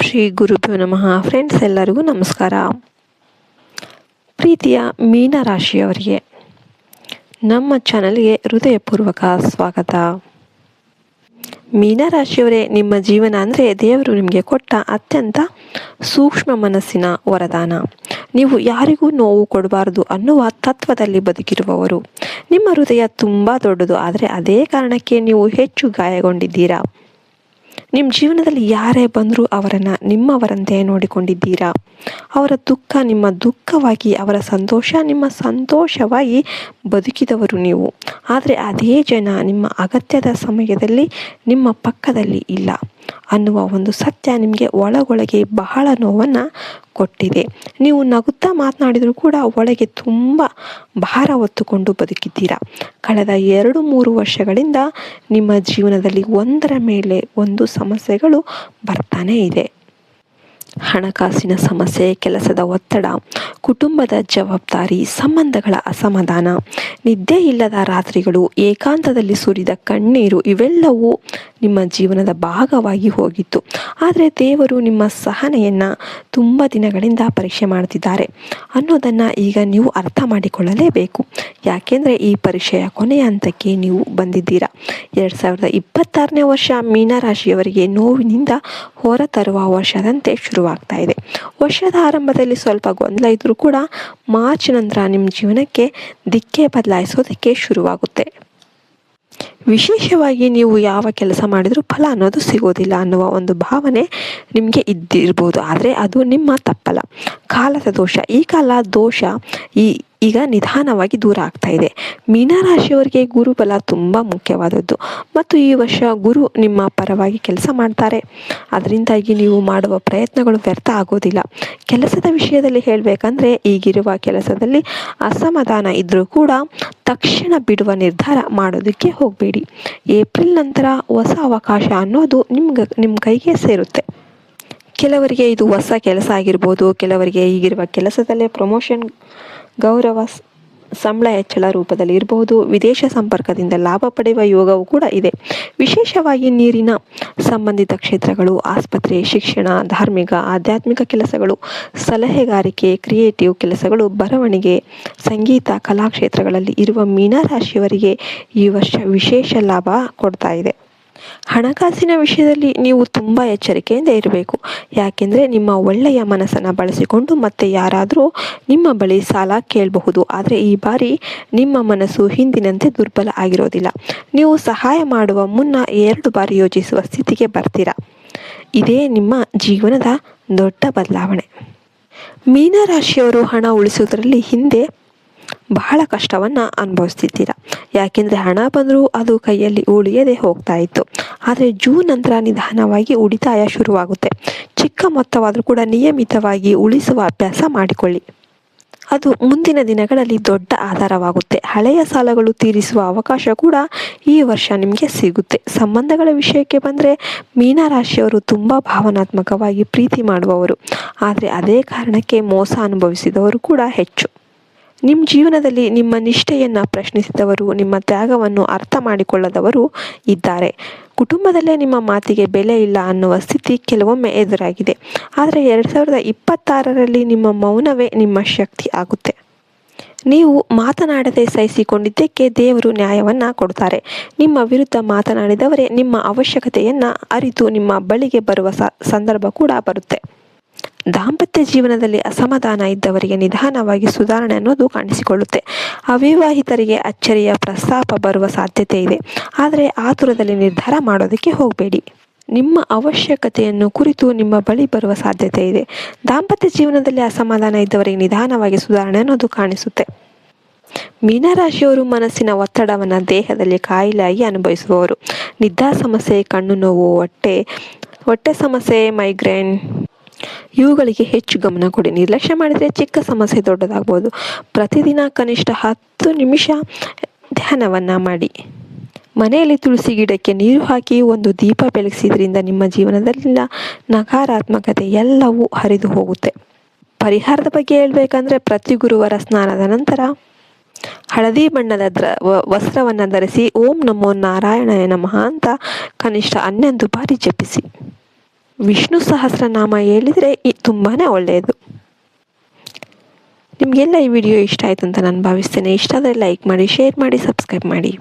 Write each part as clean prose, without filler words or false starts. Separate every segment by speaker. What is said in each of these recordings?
Speaker 1: ಶ್ರೀ ಗುರುಭ್ಯೋ ನಮಃ. ಫ್ರೆಂಡ್ಸ್, ಎಲ್ಲರಿಗೂ ನಮಸ್ಕಾರ. ಪ್ರೀತಿಯ ಮೀನರಾಶಿಯವರಿಗೆ ನಮ್ಮ ಚಾನಲ್ಗೆ ಹೃದಯಪೂರ್ವಕ ಸ್ವಾಗತ. ಮೀನರಾಶಿಯವರೇ, ನಿಮ್ಮ ಜೀವನ ಅಂದರೆ ದೇವರು ನಿಮಗೆ ಕೊಟ್ಟ ಅತ್ಯಂತ ಸೂಕ್ಷ್ಮ ಮನಸ್ಸಿನ ವರದಾನ. ನೀವು ಯಾರಿಗೂ ನೋವು ಕೊಡಬಾರದು ಅನ್ನುವ ತತ್ವದಲ್ಲಿ ಬದುಕಿರುವವರು. ನಿಮ್ಮ ಹೃದಯ ತುಂಬ ದೊಡ್ಡದು, ಆದರೆ ಅದೇ ಕಾರಣಕ್ಕೆ ನೀವು ಹೆಚ್ಚು ಗಾಯಗೊಂಡಿದ್ದೀರಾ. ನಿಮ್ಮ ಜೀವನದಲ್ಲಿ ಯಾರೇ ಬಂದರೂ ಅವರನ್ನು ನಿಮ್ಮವರಂತೆ ನೋಡಿಕೊಂಡಿದ್ದೀರಾ. ಅವರ ದುಃಖ ನಿಮ್ಮ ದುಃಖವಾಗಿ, ಅವರ ಸಂತೋಷ ನಿಮ್ಮ ಸಂತೋಷವಾಗಿ ಬದುಕಿದವರು ನೀವು. ಆದರೆ ಅದೇ ಜನ ನಿಮ್ಮ ಅಗತ್ಯದ ಸಮಯದಲ್ಲಿ ನಿಮ್ಮ ಪಕ್ಕದಲ್ಲಿ ಇಲ್ಲ ಅನ್ನುವ ಒಂದು ಸತ್ಯ ನಿಮಗೆ ಒಳಗೊಳಗೆ ಬಹಳ ನೋವನ್ನು ಕೊಟ್ಟಿದೆ. ನೀವು ನಗುತ್ತಾ ಮಾತನಾಡಿದರೂ ಕೂಡ ಒಳಗೆ ತುಂಬ ಭಾರ ಹೊತ್ತುಕೊಂಡು ಬದುಕಿದ್ದೀರಾ. ಕಳೆದ 2-3 ವರ್ಷಗಳಿಂದ ನಿಮ್ಮ ಜೀವನದಲ್ಲಿ ಒಂದರ ಮೇಲೆ ಒಂದು ಸಮಸ್ಯೆಗಳು ಬರ್ತಾನೇ ಇದೆ. ಹಣಕಾಸಿನ ಸಮಸ್ಯೆ, ಕೆಲಸದ ಒತ್ತಡ, ಕುಟುಂಬದ ಜವಾಬ್ದಾರಿ, ಸಂಬಂಧಗಳ ಅಸಮಾಧಾನ, ನಿದ್ದೆ ಇಲ್ಲದ ರಾತ್ರಿಗಳು, ಏಕಾಂತದಲ್ಲಿ ಸುರಿದ ಕಣ್ಣೀರು ಇವೆಲ್ಲವೂ ನಿಮ್ಮ ಜೀವನದ ಭಾಗವಾಗಿ ಹೋಗಿತ್ತು. ಆದರೆ ದೇವರು ನಿಮ್ಮ ಸಹನೆಯನ್ನು ತುಂಬ ದಿನಗಳಿಂದ ಪರೀಕ್ಷೆ ಮಾಡ್ತಿದ್ದಾರೆ ಅನ್ನೋದನ್ನು ಈಗ ನೀವು ಅರ್ಥ ಮಾಡಿಕೊಳ್ಳಲೇಬೇಕು. ಯಾಕೆಂದರೆ ಈ ಪರೀಕ್ಷೆಯ ಕೊನೆಯ ಹಂತಕ್ಕೆ ನೀವು ಬಂದಿದ್ದೀರಾ. 2026ನೇ ವರ್ಷ ಮೀನರಾಶಿಯವರಿಗೆ ನೋವಿನಿಂದ ಹೊರತರುವ ವರ್ಷದಂತೆ ಶುರುವಾಗ್ತಾ ಇದೆ. ವರ್ಷದ ಆರಂಭದಲ್ಲಿ ಸ್ವಲ್ಪ ಗೊಂದಲ ಇದ್ದರೂ ಕೂಡ ಮಾರ್ಚ್ ನಂತರ ನಿಮ್ಮ ಜೀವನಕ್ಕೆ ದಿಕ್ಕೆ ಬದಲಾಯಿಸೋದಕ್ಕೆ ಶುರುವಾಗುತ್ತೆ. ವಿಶೇಷವಾಗಿ ನೀವು ಯಾವ ಕೆಲಸ ಮಾಡಿದರೂ ಫಲ ಅನ್ನೋದು ಸಿಗೋದಿಲ್ಲ ಅನ್ನುವ ಒಂದು ಭಾವನೆ ನಿಮಗೆ ಇದ್ದಿರ್ಬೋದು. ಆದರೆ ಅದು ನಿಮ್ಮ ತಪ್ಪಲ್ಲ, ಕಾಲದ ದೋಷ. ಈ ಕಾಲ ದೋಷ ಈಗ ನಿಧಾನವಾಗಿ ದೂರ ಆಗ್ತಾ ಇದೆ. ಮೀನರಾಶಿಯವರಿಗೆ ಗುರುಬಲ ತುಂಬ ಮುಖ್ಯವಾದದ್ದು ಮತ್ತು ಈ ವರ್ಷ ಗುರು ನಿಮ್ಮ ಪರವಾಗಿ ಕೆಲಸ ಮಾಡ್ತಾರೆ. ಅದರಿಂದಾಗಿ ನೀವು ಮಾಡುವ ಪ್ರಯತ್ನಗಳು ವ್ಯರ್ಥ ಆಗೋದಿಲ್ಲ. ಕೆಲಸದ ವಿಷಯದಲ್ಲಿ ಹೇಳಬೇಕಂದ್ರೆ, ಈಗಿರುವ ಕೆಲಸದಲ್ಲಿ ಅಸಮಾಧಾನ ಇದ್ದರೂ ಕೂಡ ತಕ್ಷಣ ಬಿಡುವ ನಿರ್ಧಾರ ಮಾಡೋದಕ್ಕೆ ಹೋಗಬೇಡಿ. ಏಪ್ರಿಲ್ ನಂತರ ಹೊಸ ಅವಕಾಶ ಅನ್ನೋದು ನಿಮ್ಮ ಕೈಗೆ ಸೇರುತ್ತೆ. ಕೆಲವರಿಗೆ ಇದು ಹೊಸ ಕೆಲಸ ಆಗಿರ್ಬೋದು, ಕೆಲವರಿಗೆ ಈಗಿರುವ ಕೆಲಸದಲ್ಲೇ ಪ್ರಮೋಷನ್, ಗೌರವ, ಸಂಬಳ ಹೆಚ್ಚಳ ರೂಪದಲ್ಲಿ ಇರಬಹುದು. ವಿದೇಶ ಸಂಪರ್ಕದಿಂದ ಲಾಭ ಪಡೆಯುವ ಯೋಗವೂ ಕೂಡ ಇದೆ. ವಿಶೇಷವಾಗಿ ನೀರಿನ ಸಂಬಂಧಿತ ಕ್ಷೇತ್ರಗಳು, ಆಸ್ಪತ್ರೆ, ಶಿಕ್ಷಣ, ಧಾರ್ಮಿಕ, ಆಧ್ಯಾತ್ಮಿಕ ಕೆಲಸಗಳು, ಸಲಹೆಗಾರಿಕೆ, ಕ್ರಿಯೇಟಿವ್ ಕೆಲಸಗಳು, ಬರವಣಿಗೆ, ಸಂಗೀತ, ಕಲಾ ಕ್ಷೇತ್ರಗಳಲ್ಲಿ ಇರುವ ಮೀನರಾಶಿಯವರಿಗೆ ಈ ವರ್ಷ ವಿಶೇಷ ಲಾಭ ಕೊಡ್ತಾ ಇದೆ. ಹಣಕಾಸಿನ ವಿಷಯದಲ್ಲಿ ನೀವು ತುಂಬ ಎಚ್ಚರಿಕೆಯಿಂದ ಇರಬೇಕು. ಯಾಕೆಂದರೆ ನಿಮ್ಮ ಒಳ್ಳೆಯ ಮನಸ್ಸನ್ನು ಬಳಸಿಕೊಂಡು ಮತ್ತೆ ಯಾರಾದರೂ ನಿಮ್ಮ ಬಳಿ ಸಾಲ ಕೇಳಬಹುದು. ಆದರೆ ಈ ಬಾರಿ ನಿಮ್ಮ ಮನಸ್ಸು ಹಿಂದಿನಂತೆ ದುರ್ಬಲ ಆಗಿರೋದಿಲ್ಲ. ನೀವು ಸಹಾಯ ಮಾಡುವ ಮುನ್ನ 2 ಬಾರಿ ಯೋಚಿಸುವ ಸ್ಥಿತಿಗೆ ಬರ್ತೀರಾ. ಇದೇ ನಿಮ್ಮ ಜೀವನದ ದೊಡ್ಡ ಬದಲಾವಣೆ. ಮೀನರಾಶಿಯವರು ಹಣ ಉಳಿಸುವುದರಲ್ಲಿ ಹಿಂದೆ ಬಹಳ ಕಷ್ಟವನ್ನು ಅನುಭವಿಸ್ತಿದ್ದೀರಾ. ಯಾಕೆಂದರೆ ಹಣ ಬಂದರೂ ಅದು ಕೈಯಲ್ಲಿ ಉಳಿಯದೆ ಹೋಗ್ತಾ ಇತ್ತು. ಆದರೆ ಜೂನ್ ನಂತರ ನಿಧಾನವಾಗಿ ಉಳಿತಾಯ ಶುರುವಾಗುತ್ತೆ. ಚಿಕ್ಕ ಮೊತ್ತವಾದರೂ ಕೂಡ ನಿಯಮಿತವಾಗಿ ಉಳಿಸುವ ಅಭ್ಯಾಸ ಮಾಡಿಕೊಳ್ಳಿ. ಅದು ಮುಂದಿನ ದಿನಗಳಲ್ಲಿ ದೊಡ್ಡ ಆಧಾರವಾಗುತ್ತೆ. ಹಳೆಯ ಸಾಲಗಳು ತೀರಿಸುವ ಅವಕಾಶ ಕೂಡ ಈ ವರ್ಷ ನಿಮಗೆ ಸಿಗುತ್ತೆ. ಸಂಬಂಧಗಳ ವಿಷಯಕ್ಕೆ ಬಂದರೆ, ಮೀನರಾಶಿಯವರು ತುಂಬ ಭಾವನಾತ್ಮಕವಾಗಿ ಪ್ರೀತಿ ಮಾಡುವವರು. ಆದರೆ ಅದೇ ಕಾರಣಕ್ಕೆ ಮೋಸ ಅನುಭವಿಸಿದವರು ಕೂಡ ಹೆಚ್ಚು. ನಿಮ್ಮ ಜೀವನದಲ್ಲಿ ನಿಮ್ಮ ನಿಷ್ಠೆಯನ್ನು ಪ್ರಶ್ನಿಸಿದವರು, ನಿಮ್ಮ ತ್ಯಾಗವನ್ನು ಅರ್ಥ ಮಾಡಿಕೊಳ್ಳದವರು ಇದ್ದಾರೆ. ಕುಟುಂಬದಲ್ಲೇ ನಿಮ್ಮ ಮಾತಿಗೆ ಬೆಲೆ ಇಲ್ಲ ಅನ್ನುವ ಸ್ಥಿತಿ ಕೆಲವೊಮ್ಮೆ ಎದುರಾಗಿದೆ. ಆದರೆ 2026ರಲ್ಲಿ ನಿಮ್ಮ ಮೌನವೇ ನಿಮ್ಮ ಶಕ್ತಿ ಆಗುತ್ತೆ. ನೀವು ಮಾತನಾಡದೆ ಸಹಿಸಿಕೊಂಡಿದ್ದಕ್ಕೆ ದೇವರು ನ್ಯಾಯವನ್ನು ಕೊಡ್ತಾರೆ. ನಿಮ್ಮ ವಿರುದ್ಧ ಮಾತನಾಡಿದವರೇ ನಿಮ್ಮ ಅವಶ್ಯಕತೆಯನ್ನು ಅರಿತು ನಿಮ್ಮ ಬಳಿಗೆ ಬರುವ ಸಂದರ್ಭ ಕೂಡ ಬರುತ್ತೆ. ದಾಂಪತ್ಯ ಜೀವನದಲ್ಲಿ ಅಸಮಾಧಾನ ಇದ್ದವರಿಗೆ ನಿಧಾನವಾಗಿ ಸುಧಾರಣೆ ಅನ್ನೋದು ಕಾಣಿಸಿಕೊಳ್ಳುತ್ತೆ. ಅವಿವಾಹಿತರಿಗೆ ಅಚ್ಚರಿಯ ಪ್ರಸ್ತಾಪ ಬರುವ ಸಾಧ್ಯತೆ ಇದೆ. ಆದರೆ ಆತುರದಲ್ಲಿ ನಿರ್ಧಾರ ಮಾಡೋದಕ್ಕೆ ಹೋಗಬೇಡಿ. ನಿಮ್ಮ ಅವಶ್ಯಕತೆಯನ್ನು ಕುರಿತು ನಿಮ್ಮ ಬಳಿ ಬರುವ ಸಾಧ್ಯತೆ ಇದೆ. ದಾಂಪತ್ಯ ಜೀವನದಲ್ಲಿ ಅಸಮಾಧಾನ ಇದ್ದವರಿಗೆ ನಿಧಾನವಾಗಿ ಸುಧಾರಣೆ ಅನ್ನೋದು ಕಾಣಿಸುತ್ತೆ. ಮೀನರಾಶಿಯವರು ಮನಸ್ಸಿನ ಒತ್ತಡವನ್ನು ದೇಹದಲ್ಲಿ ಕಾಯಿಲೆಯಾಗಿ ಅನುಭವಿಸುವವರು. ನಿದ್ರಾ ಸಮಸ್ಯೆ, ಕಣ್ಣು ನೋವು, ಹೊಟ್ಟೆ ಸಮಸ್ಯೆ, ಮೈಗ್ರೇನ್ ಇವುಗಳಿಗೆ ಹೆಚ್ಚು ಗಮನ ಕೊಡಿ. ನಿರ್ಲಕ್ಷ್ಯ ಮಾಡಿದರೆ ಚಿಕ್ಕ ಸಮಸ್ಯೆ ದೊಡ್ಡದಾಗಬಹುದು. ಪ್ರತಿದಿನ ಕನಿಷ್ಠ 10 ನಿಮಿಷ ಧ್ಯಾನವನ್ನು ಮಾಡಿ. ಮನೆಯಲ್ಲಿ ತುಳಸಿ ಗಿಡಕ್ಕೆ ನೀರು ಹಾಕಿ ಒಂದು ದೀಪ ಬೆಳಗಿಸಿದ್ರಿಂದ ನಿಮ್ಮ ಜೀವನದಲ್ಲಿನ ನಕಾರಾತ್ಮಕತೆ ಎಲ್ಲವೂ ಹರಿದು ಹೋಗುತ್ತೆ. ಪರಿಹಾರದ ಬಗ್ಗೆ ಹೇಳಬೇಕಂದ್ರೆ, ಪ್ರತಿ ಗುರುವಾರ ಸ್ನಾನದ ನಂತರ ಹಳದಿ ಬಣ್ಣದ ವಸ್ತ್ರವನ್ನು ಧರಿಸಿ ಓಂ ನಮೋ ನಾರಾಯಣಾಯ ನಮಃ ಅಂತ ಕನಿಷ್ಠ 11 ಬಾರಿ ಜಪಿಸಿ. ವಿಷ್ಣು ಸಹಸ್ರನಾಮ ಹೇಳಿದರೆ ತುಂಬಾ ಒಳ್ಳೆಯದು. ನಿಮಗೆಲ್ಲ ಈ ವಿಡಿಯೋ ಇಷ್ಟ ಆಯಿತು ಅಂತ ನಾನು ಭಾವಿಸ್ತೇನೆ. ಇಷ್ಟ ಆದರೆ ಲೈಕ್ ಮಾಡಿ, ಶೇರ್ ಮಾಡಿ, ಸಬ್ಸ್ಕ್ರೈಬ್ ಮಾಡಿ.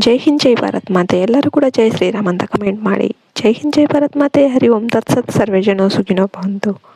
Speaker 1: ಜೈ ಹಿಂದ್, ಜೈ ಭಾರತ್ ಮಾತೆ. ಎಲ್ಲರೂ ಕೂಡ ಜೈ ಶ್ರೀರಾಮ್ ಅಂತ ಕಮೆಂಟ್ ಮಾಡಿ. ಜೈ ಹಿಂದ್, ಜೈ ಭಾರತ್ ಮಾತೆ. ಹರಿ ಓಂ ತತ್ಸತ್. ಸರ್ವೇ ಜನ ಸುಖಿನೋ ಭವಂತು.